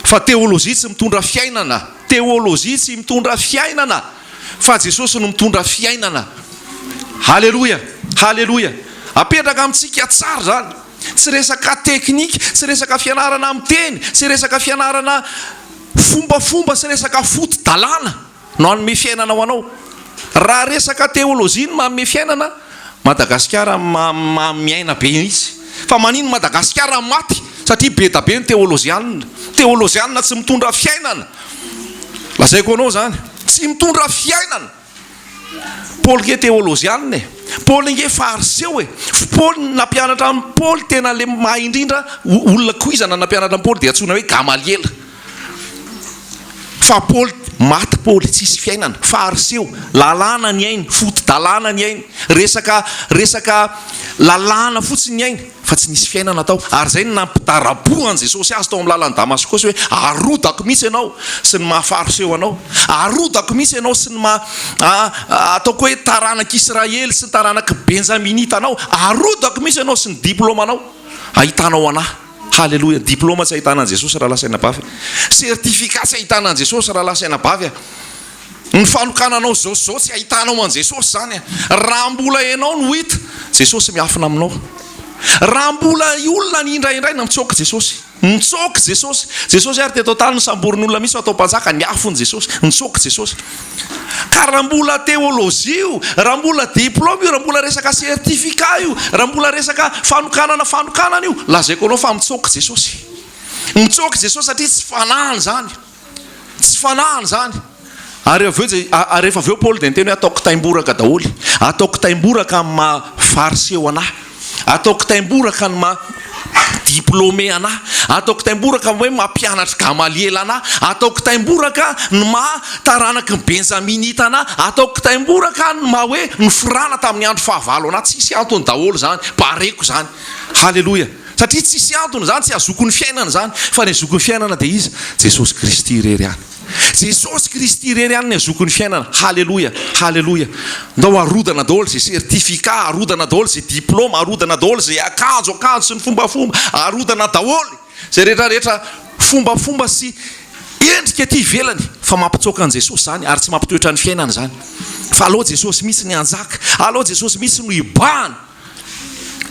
Fa teolojia tsy mitondra fiainana, teolojia tsy mitondra fiainana, fa Jesosy no mitondra fiainana. Halleluja. Halleluja. Apetraka amintsika tsara zany. Tsy resaka teknika, tsy resaka fianarana amin'ny teny, tsy resaka fianarana fombafomba, tsy resaka foto-dalàna no anome fiainana ho anao. Raha resaka teolojia no manome fiainana, Madagasikara miaina be izy. Fa manino Madagasikara maty satria be da be ny teolozianina. Teolozianina tsy mitondra fiainana. Lazaiko anao zany, tsy mitondra fiainana. Paul nge teolozianina e, Paul nge fariseo e. Paul nampianatra amin'ny Paul tena le mahay indrindra, olona koizana nampianatra amin'ny Paul dia antsoina hoe Gamaliel. Fa Paul maty, Paul tsisy fiainana, fariseo, lalàna ny ainy, foto-dalàna ny ainy, resaka lalàna fotsiny ny ainy, fa tsy nisy fiainana tao. Ary zay ny nampitarabohan Jesosy azy tao amin'ny lalàn'ny Damaskosy hoe arodako mihitsy ianao sy ny mahafariseo anao, arodako mihitsy ianao sy ny ataoko hoe taranak'Israely sy ny taranaka benjaminita anao, arodako mihitsy ianao sy ny diplomanao ahitanao anahy. Halleluja. Diplôma tsy ahitana an Jesosy raha lasaina bavy, certificat tsy ahitana an Jesosy raha lasaina bavy. Ny fanokananao zao tsy ahitanao an Jesosy zany. Raha mbola ianao no hita, Jesosy miafina aminao. Raha mbola olona ny indraindray na mitsoka Jesosy, mitsoka Jesosy. Jesosy ary teto tany samborin'olona misy atao mpanjaka, ny afony Jesosy, mitsoka Jesosy. Ka raha mbola teolojia io, raha mbola diplôma io, raha mbola resaka certificat io, raha mbola resaka fanokanana io, lazaiko anao fa mitsoka Jesosy. Mitsoka Jesosy satria tsy fanahany zany, tsy fanahany zany. Ary rehefa avy eo Paul dia niteny hoe ataoko taimboraka daholy, ataoko taimboraka amin'ny mahafariseo anahy, ataoko taimboraka ny diplômé anahy, ataoko taimboraka hoe mampianatra Gamaliel anahy, ataoko taimboraka ny taranaka ny benjaminita anahy, ataoko taimboraka ny hoe nifirana tamin'ny andro fahavalo anahy. Tsisy antony daholo zany, bareko zany. Halleluja. Satria tsisy antony zany, tsy azoko ny fiainana zany, fa ny azoko ny fiainana dia izy Jesosy Kristy irery ihany. Jesosy Kristy irery ihany ny azoko ny fiainana. Halleluja. Halleluja. Ndao arodana daholo zay certificat, arodana daholo zay diplôma, arodana daholo zay akanjo sy ny fombafomba, arodana daholo zay rehetrarehetra fombafomba sy endrika ety ivelany, fa mampitsoka an Jesosy zany ary tsy mampitoetra ny fiainana zany. Fa aleo Jesosy mihitsy ny anjaka, aleo Jesosy mihitsy no ibahana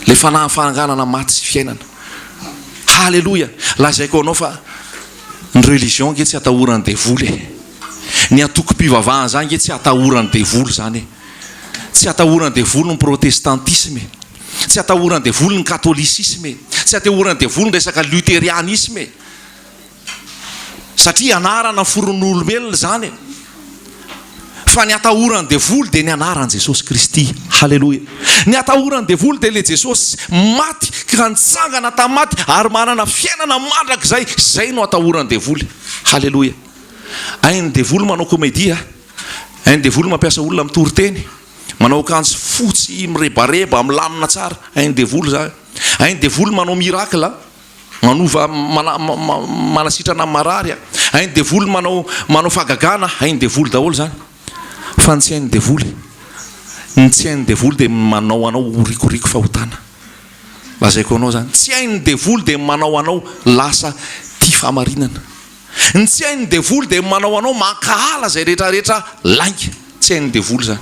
le fananganana maty sy fiainana. Halleluja. Lazaiko anao fa ny religion nge tsy atahorany devoly e. Ny atoko-pivavahana zany nge tsy atahorany devoly zany e. Tsy atahorany devoly ny protestantisme, tsy atahorany devoly ny katôlisisme, tsy atahorany devoly ny resaka luthérianisme. satria anarana foron'olombelona zany. Fa ny atahorany devoly dia ny anaran'i Jesosy Kristy. Halleloja. Ny atahorany devoly dia le Jesosy maty ka nitsangana tamaty ary manana fiainana mandrakizay, zay no atahorany devoly. Halleloja. Hain'ny devoly manao komédia, hain'ny devoly mampiasa olona mitory-teny, manao akanjo fotsy mirebareba milamina tsara, hain'ny devoly zany. Hain'ny devoly manao miracle, manova manasitrana marary, hain'ny devoly manao fagagana, hain'ny devoly daholo zany. Fa ny tsy hain'ny devoly, ny tsy hain'ny devoly dia manao anao rikoriko fahotana. Lazaiko anao zany, tsy hain'ny devoly dia manao anao lasa tia fahamarinana. Ny tsy hain'ny devoly dia manao anao mankahala zay rehetrarehetra lainga. Tsy hain'ny devoly zany.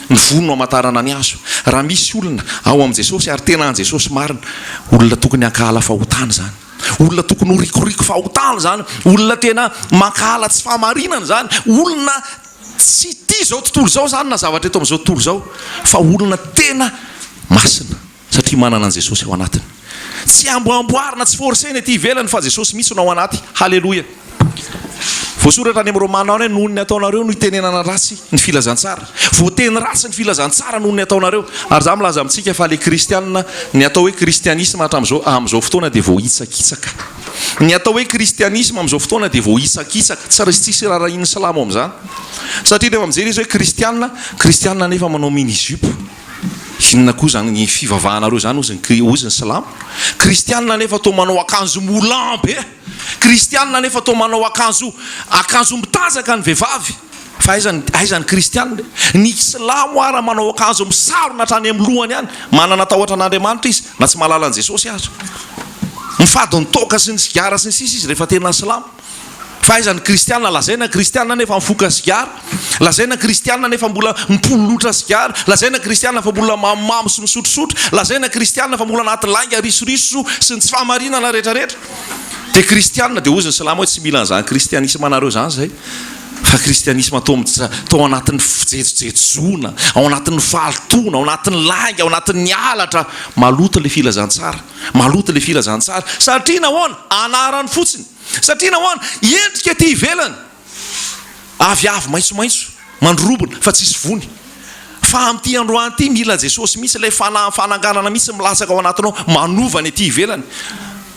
Ny vono no amatarana ny azo. Raha misy olona ao amin'i Jesosy ary tena an Jesosy marina, olona tokony hankahala fahotana zany. Olona tokony ho rikoriko fahotana zany. Olona tena mankahala tsy fahamarinana zany. Olona tsy tia zao tontolo zao zany na zavatra eto amin'izao tontolo zao, fa olona tena masina satria manana an Jesosy ao anatiny. Tsy amboamboarina, tsy forsena ety ivelany fa Jesosy mitsy no ao anaty. Halleloja. Voasoratra any amin'ny Romana hoe noho ny ataonareo no itenenana ratsy ny filazantsara. Voateny ratsy ny filazantsara noho ny ataonareo. Ary za milaza amintsika fa le kristianina, ny atao hoe kristianisme amin'izao fotoana dia voahitsakitsaka. Ny atao hoe kristianisme amin'izao fotoana dia voahitsakitsaka. Tsisy rarahin'ny salamo amin'izany. Satria rehefa mijery izy hoe kristianina nefa manao mini-jupe. Inona koa zany ny fivavahanareo zany ozy ny salamo. Kristianina nefa toa manao akanjo moulin be. Kristianina nefa toa manao akanjo mitazaka ny vehivavy. Fa aizany kristianina. Ny salamo ara manao akanjo misarona hatrany amin'ny lohany ihany. Manana tahotra an'Andriamanitra izy, na tsy mahalala an Jesosy azy. Mifady ny toka sy ny sigara sy ny sisa izy rehefa tena salamo. Fa aizany kristianina, lazaina kristianina nefa mifoka sigara, lazaina kristianina nefa mbola mipololotra sigara, lazaina kristianina fa mbola mamamo sy misotrosotro, lazaina kristianina fa mbola anaty langa risoriso sy ny tsy fahamarinana rehetrarehetra. Dia kristianina dia ozy ny salamo hoe tsy mila an'izany kristianisme anareo zany zay. Fa kristianisme tao anatin'ny fijejojejona, ao anatin'ny fahaltona, ao anatin'ny langa, ao anatin'ny alatra, maloto le filazantsara, maloto le filazantsara. Satria nahoana? Anarany fotsiny. Satria nahoana? Endrika ety ivelany. Avy maitsomaitso, mandrobona fa tsisy vony. Fa amin'ity androany ity mila Jesosy misy ilay fananganana misy milatsaka ao anatinao, manovany ety ivelany.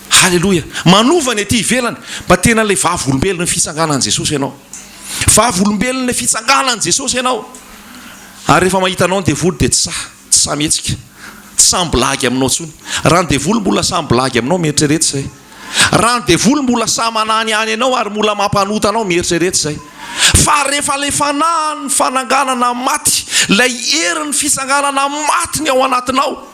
Halleloja. Manovany ety ivelany. Mba tena ilay vavolombelona ny fitsanganan'i Jesosy ianao. Vavolombelona ny fitsanganan'i Jesosy ianao. Ary rehefa mahita anao ny devoly dia tsy sametsika, tsy sambolagy aminao tsony. Raha ny devoly mbola sambolagy aminao, mieritrerety zay. Raha ny devoly mbola samanany any ianao ary mbola mampanota anao, mieritrerety zay. Fa rehefa le fanahy ny fananganana maty, lay herin'ny fitsanganana maty ny ao anatinao,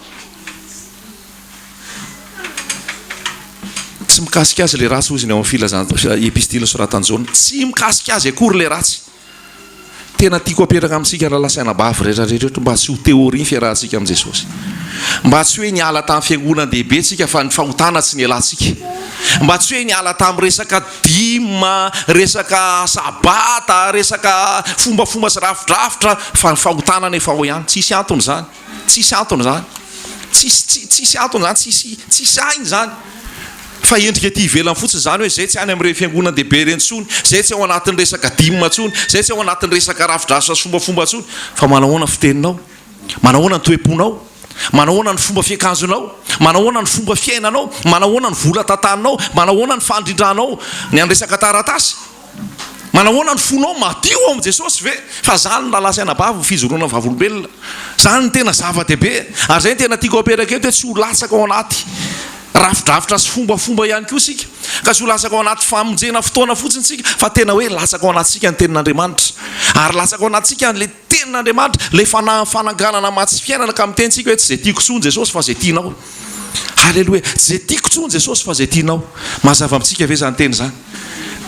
tsy mikasika azy le ratsy ozy ny ao amin'ny filazana epistile soratan Jaona. Tsy mikasika azy akory le ratsy. Tena tiako apetraka amintsika raha lasaina bavy rehetrarehetra mba tsy ho teoria ny fiarahantsika amin'i Jesosy. Mba tsy hoe niala tamin'ny fiangonana dehibe tsika fa ny fahotana tsy nialantsika. Mba tsy hoe niala tamin'ny resaka dima, resaka sabata, resaka fombafomba sy rafidrafitra fa ny fahotana nefa ao ihany. Tsisy antony zany. Tsisy antony zany. Tsisy antony zany, tsisy ainy zany. Fa endrika ety ivelany fotsiny zany hoe zay tsy any amin'ireny fiangonana dehibe ireny tsony, zay tsy ao anatin'ny resaka dima tsony, zay tsy ao anatin'ny resaka rafidrafitra sy fombafomba tsony. Fa manahoana ny fiteninao, manahoana ny toe-ponao, manahoana ny fomba fiakanjonao, manahoana ny fomba fiainanao, manahoana ny vola tantananao, manahoana ny fandrindranao ny andresaka taratasy, manahoana ny fonao madio ao amin'i Jesosy ve? Fa zany no lalasaina bavy fijoroana vavolombelona. Zany ny tena zava-dehibe. Ary zay ny tena tiako apetraka eto hoe tsy ho latsaka ao anaty rafidrafitra sy fombafomba ihany koa sika, ka tsy ho latsaka ao anaty famonjena fotoana fotsiny sika, fa tena hoe latsaka ao anatsika ny tenin'Andriamanitra. Ary latsaka ao anatsika le tenin'Andriamanitra, le fananganana matsy fiainana ka mitentsika hoe tsy zay tiako tsony Jesosy fa zay tianao. Halleloja. Tsy zay tiako tsony Jesosy fa zay tianao. Mazava amintsika ve zany teny zany?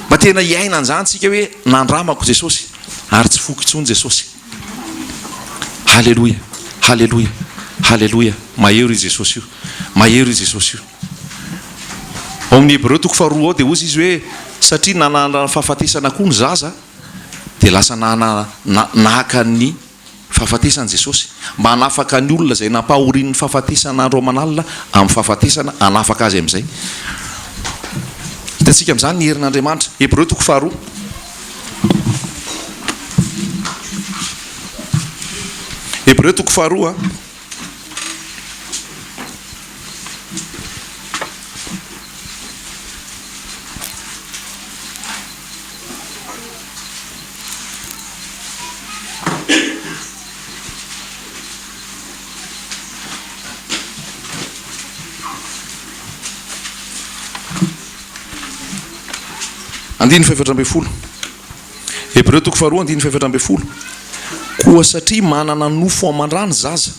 Mba tena hiaina an'izany tsika hoe nandramako Jesosy ary tsy foky tsony Jesosy. Halleloja. Halleloja. Halleloja. Mahery i Jesosy io. Mahery i Jesosy io. Ao amin'ny Hébreu toko faharoa ao dia ozy izy hoe satria nanana fahafatesana koa ny zaza dia lasa nahaka ny fahafatesana Jesosy, mba hanafaka ny olona izay nampahorian'ny fahafatesana andro aman'alina amin'ny fahafatesana hanafaka azy amin'izay. hitantsika amin'izany ny herin'Andriamanitra. Hébreu toko faharoa. Hébreu toko faharoa. Andiny faefatra ambin'ny folo. Hébreu toko faharoa andiny faefatra ambin'ny folo. Koa satria manana nofo aman-drano zaza.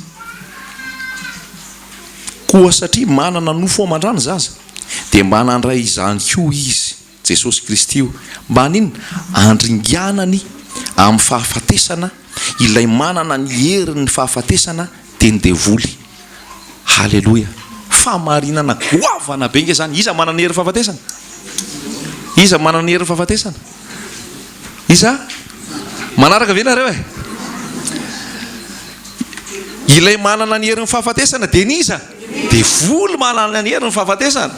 Koa satria manana nofo aman-drano zaza, dia mba nandray izany koa izy, Jesosy Kristy io, mba niny andringanany amin'ny fahafatesana, ilay manana ny herin'ny fahafatesana dia ny devoly. Halleloja. Famarinana goavana be nge zany. Iza manana ny herin'ny fahafatesana? Iza manana ny herin'ny fahafatesana? Iza? Manaraka ve nareo e? Ilay manana ny herin'ny fahafatesana dia niza? Devoly manana ny herin'ny fahafatesana.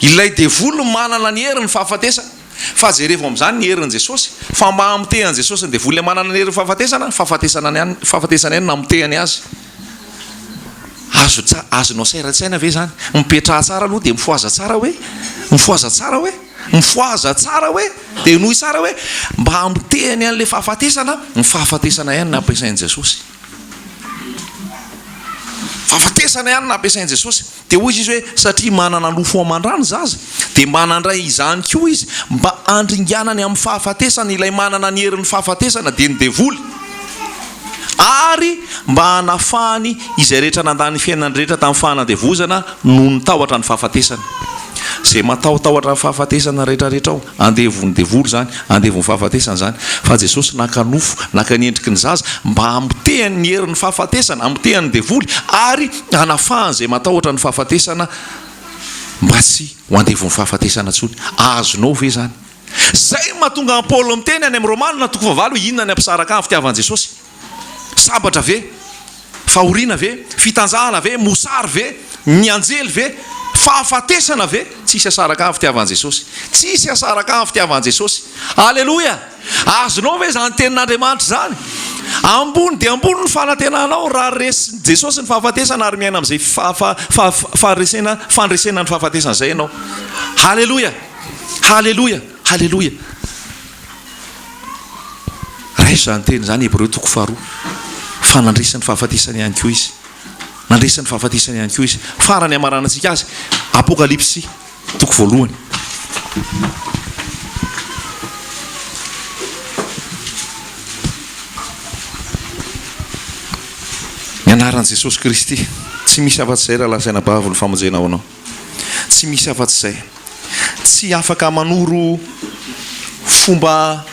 Ilay devoly manana ny herin'ny fahafatesana. Fa jereva amin'izany ny herin'i Jesosy, fa mba amitehan'i Jesosy ny devoly manana ny herin'ny fahafatesana, fahafatesana ihany namotehany azy. Azonao saira-tsaina ve zany? Mipetraha tsara aloha dia mifoaza tsara hoe, mifoaza tsara hoe, mifoaza tsara hoe, dia nohy tsara hoe mba amitehany an'ilay fahafatesana, ny fahafatesana ihany nampiasain'i Jesosy. Fahafatesana ihany nampiasain'i Jesosy. Dia hoy izy hoe satria manana nofo aman-drano zaza, dia manandray izany koa izy mba andringanany amin'ny fahafatesana ilay manana ny herin'ny fahafatesana dia ny devoly, ary mba hanafahany izay rehetra nandany fiainany rehetra tamin'ny fahanandevozana no nitahotra ny fahafatesana. Zay matahotahotra ny fahafatesana rehetrarehetra ao, andevon'ny devoly zany, andevon'ny fahafatesana zany. Fa Jesosy naka nofo, naka ny endriky ny zaza mba amitehany ny herin'ny fahafatesana, amitehany ny devoly, ary hanafahany zay matahotra ny fahafatesana mba tsy ho andevon'ny fahafatesana tsony. Azonao ve zany? Zay mahatonga an Paoly miteny any amin'ny Romanina toko fahavalo, inona ny ampisaraka amin'ny fitiavan'i Jesosy? Sabatra ve? Fahoriana ve? Fitanjahana ve? Mosary ve? Ny anjely ve? Fahafatesana ve? Tsisy asaraka amin'ny fitiavan'i Jesosy. Tsisy asaraka amin'ny fitiavan'i Jesosy. Alleluia. Azonao ve zany tenin'Andriamanitra zany? Ambony dia ambony ny fanantenanao raha resy Jesosy ny fahafatesana ary miaina amin'izay fandresena ny fahafatesana izay ianao. Halleluja. Halleluja. Halleluja. Raiso zany teny zany Hébreu toko faharoa. Fa nandresany fahafatesana ihany koa izy. Nandresany fahafatesana ihany koa izy. Farany amaranantsika azy Apokalipsy toko voalohany. Ny anaran'i Jesosy Kristy, tsy misy afa-tsy izay raha lasaina bavy ny famonjenao anao. Tsy misy afa-tsy izay. Tsy afaka manoro fomba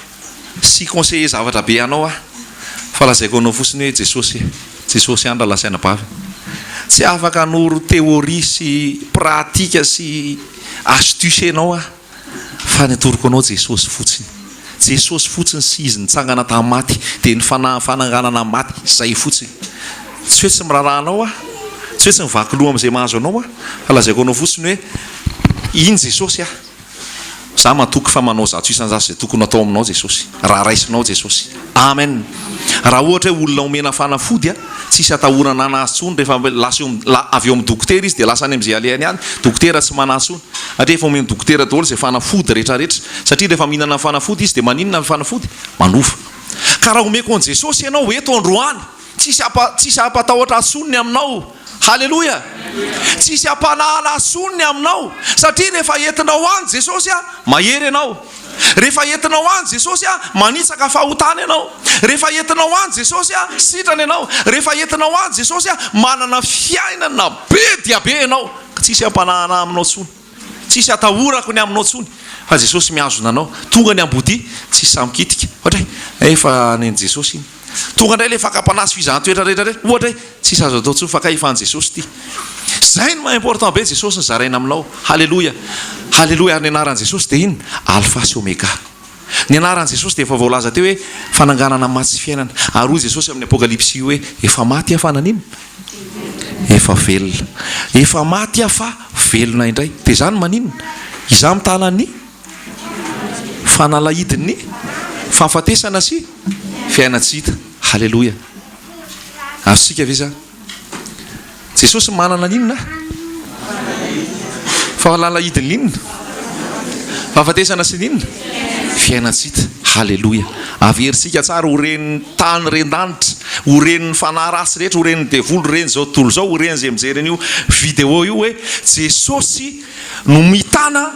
sy conseiller zavatra be anao ah. Fa lazaiko anao fotsiny hoe Jesosy andra lasaina bavy. Tsy afaka hanoro théorie sy pratika sy astuce anao ah. Fa ny atoroko anao Jesosy fotsiny. Jesosy fotsiny sy izy nitsangana tamin'ny maty, dia ny fananganana maty zay fotsiny. Tsy hoe tsy mirarahanao ah, tsy hoe tsy mivaky loha amin'izay mahazo anao ah. Fa lazaiko anao fotsiny hoe iny Jesosy ah. Za matoky fa manao zato isan-jato zay tokony atao aminao Jesosy, raha raisinao Jesosy. Amen. Raha ohatra hoe olona omena fanafody a, tsisy atahorana anazy tsony rehefa lasa avy eo amin'ny dokotera izy dia lasa any amin'izay alehany any, dokotera tsy manahy tsony. Atria efa omeny dokotera daholo zay fanafody rehetrarehetra, satria rehefa mihinana fanafody izy dia maninona fanafody? Manova. Ka raha omeko an'i Jesosy ianao eto androany, tsisy ampatahotra tsony aminao. Halleluja. Tsisy ampanahana tsony aminao, satria rehefa entinao any Jesosy a, mahery ianao. Rehefa entinao any Jesosy a, manitsaka fahotana ianao. Rehefa entinao any Jesosy a, sitrana ianao. Rehefa entinao any Jesosy a, manana fiainana be dia be ianao. Tsisy ampanahana aminao tsony, tsisy atahorako ny aminao tsony. Fa Jesosy miazona anao, tonga ny ambody, tsisy samikitika. Ohatra efa neny Jesosy iny. Tonga indray le fakampanazy fizahatoetra rehetra ohatra hoe tsisy azo atao tsony fa kahifan'i Jesosy ty. Zay no maha-important be Jesosy ny zaraina aminao. Halleluja. Halleluja. Ary ny anaran'i Jesosy dia iny Alpha sy Omega. Ny anaran'i Jesosy dia efa voalaza teo hoe fananganana maty sy fiainana. Ary hoy Jesosy amin'ny Apokalipsy hoe efa maty aho fa nanino? Efa velona. Efa maty aho fa velona indray. Dia zany maninona? izaho mitana ny fanalahidin'ny fahafatesana sy fiainatsita. Halleloia. Azosika ve zany? Jesosy manana n'inona? Fahalalahidiny inona? Fahafatesana sy n'inona? Fiainatsita. Halleloia. Averisika tsara horen'ny tany ren-danitra, horen'ny fanahy rasy rehetra, horen'ny devolo, reny zao tontolo zao, horen'ny zay mijery an'io vidéo io hoe Jesosy no mitana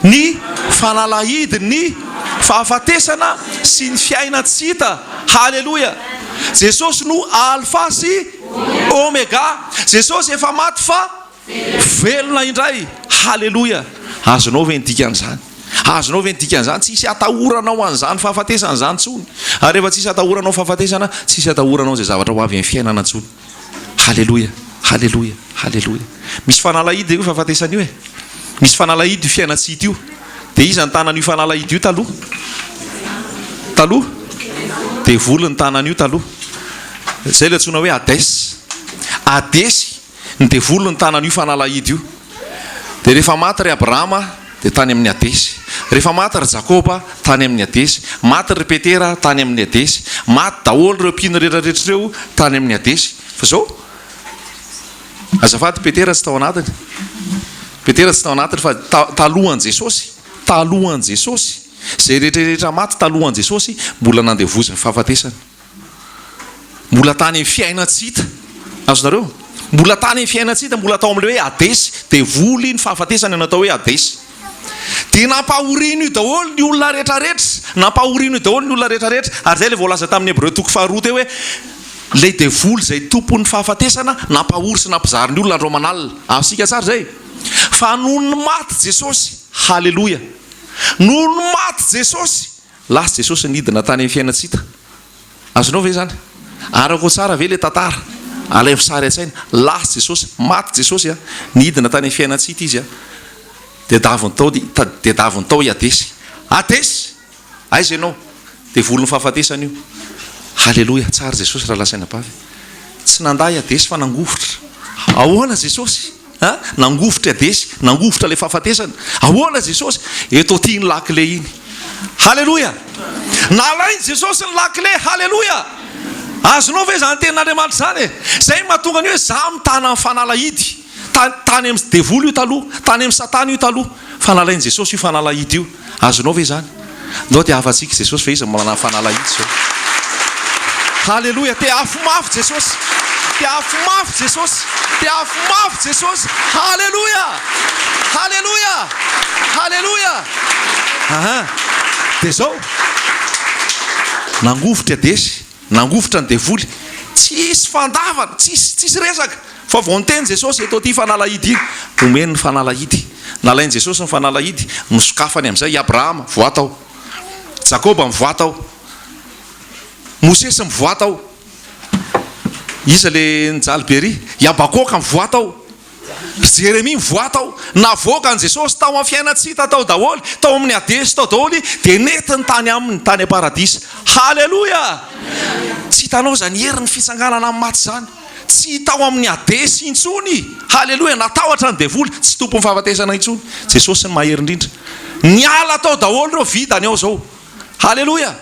ny fanalahidiny ny fahafatesana sy ny fiainatsita. Halleloia. Jesosy no alpha sy omega. Jesosy efa maty fa velona indray. Halleloia. Azonao ve ny dikan'izany? Azonao ve ny dikan'izany? Tsisy atahoranao an'izany fahafatesana zany tsony. Ary rehefa tsisy atahoranao fahafatesana, tsisy atahoranao zay zavatra ho avy amin'ny fiainana tsony. Halleloia. Halleloia. Halleloia. Misy fanalahidy io fahafatesana io e. Misy fanalahidy io fiainatsita io. Dia iza ny tanan'io fanalahidy io taloha? Taloha? Devolo ny tanan'io taloha. Zay le antsoina hoe Hadesy. Hadesy ny devolo ny tanan'io fanalahidy io. Dia rehefa maty ry Abrahama dia tany amin'ny Hadesy. Rehefa maty ry Jakoba tany amin'ny Hadesy. Maty ry Petera tany amin'ny Hadesy. Maty daholo ireo mpino rehetrarehetra ireo tany amin'ny Hadesy. Fa zao azafady Petera tsy tao anatiny. Petera tsy tao anatiny fa talohan'i Jesosy. Talohan'i Jesosy. Zay rehetrarehetra maty talohan'i Jesosy mbola nandevozy ny fahafatesana. Mbola tany amin'ny fiainatsita. Azonareo? Mbola tany amin'ny fiainatsita, mbola tao amin'ilay hoe Hadesy. Devoly ny fahafatesana natao hoe Hadesy. Dia nampahorino io daholo ny olona rehetrarehetra. Nampahorino io daholo ny olona rehetrarehetra. Ary zay le voalaza tamin'ny Hébreu toko faharoa teo hoe lay devoly zay tompon'ny fahafatesana nampahory sy nampizary ny olona andro aman'alina. Azosika tsara zay. Fa noho ny maty Jesosy. Halleloia. Noho ny maty Jesosy, lasa Jesosy nidina tany amin'ny fiainatsita. Azonao ve zany? Arako tsara ve le tantara? Alay sary an-tsaina. Lasa Jesosy, maty Jesosy a, nidina tany amin'ny fiainatsita izy a. Dia daviny tao i Hadesy. Hadesy, aiza ianao? Devolon'ny fahafatesana io. Halleloia. Tsara Jesosy raha lasaina pavy. Tsy nanday Hadesy fa nangofotra. Ahoana Jesosy? Nangofotra Hadesy, nangofotra le fahafatesana. Ahoana Jesosy? Eto ty ny lakile iny. Halleloia. Nalainy Jesosy ny lakile. Halleloia. Azonao ve zany tenin'Andriamanitra zany e? Zay mahatonga ny hoe za mitana amin'ny fanalahidy. Tany amin'ny devolo io taloha, tany amin'ny satana io taloha. Fanalainy Jesosy io fanalahidy io. Azonao ve zany? Ndao te hafatsika Jesosy fa izy manana fanalahidy zao. Halleloia. Te afo mafy Jesosy. Te afo mafy Jesosy. Te afo mafy Jesosy. Halleloia. Halleloia. Halleloia. Dia zao nangofotra Hadesy, nangofotra ny devoly. Tsisy fandavana, tsisy resaka. Fa vao niteny Jesosy eto ty fanalahidy iny, omeny ny fanalahidy. Nalainy Jesosy ny fanalahidy, nosokafany amin'izay i Abrahama voatao, Jakoba mivoatao, Mosesy mivoatao, iza le nijalbery, i Abakoka mivoatao, Jeremia mivoatao. Navoaka an Jesosy tao amin'ny fiainatsita tao daholo, tao amin'ny Hadesy tao daholo, dia netiny tany aminy tany paradisa. Halleloia. Tsy hitanao zany herin'ny fitsanganana amin'ny maty zany. Tsy tao amin'ny Hadesy intsony. Halleloia. Natahotra ny devoly, tsy tompon'ny fahafatesana intsony. Jesosy ny mahery indrindra. Niala tao daholo ireo vidany ao zao. Halleloia.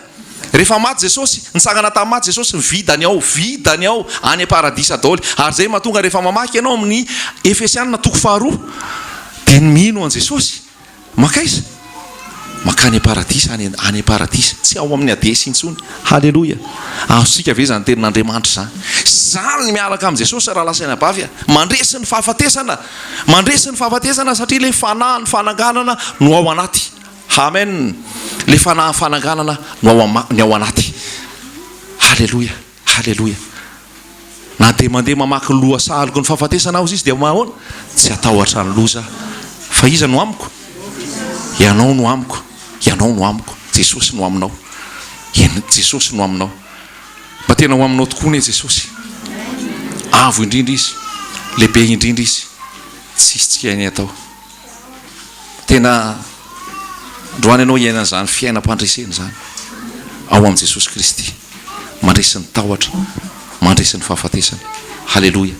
Rehefa maty Jesosy, nitsangana tamin'ny maty Jesosy, vidany ao any paradisa daholo. Ary zay mahatonga rehefa mamaky ianao amin'ny Efesianina toko faharoa, dia ny mino an Jesosy, makaiza makany paradisa, any paradisa, tsy ao amin'ny Hadesy intsony. Halleloia. Azosika ve zany tenin'Andriamanitra zany? Zany miaraka amin'ny Jesosy raha lasaina bavy, mandresy ny fahafatesana, mandresy ny fahafatesana satria le fanahy ny fananganana no ao anaty. Amen. Le fanahy fananganana no ao anaty. Halleloia. Halleloia. Na dia mandeha mamaky loha sahaliko ny fahafatesana ao izy dia mahoana? Tsy atahotra ny loza. Fa iza no amiko? Ianao no amiko. Ianao no amiko. Jesosy no aminao. Jesosy no aminao. Mba tena ho aminao tokoa ne Jesosy. Avo indrindra izy. Lehibe indrindra izy. Tsisy tsikany atao. Tena androany ianao hiainan'izany fiainam-pandresena zany ao amin'i Jesosy Kristy, mandresy ny tahotra, mandresy ny fahafatesana. Halleloia.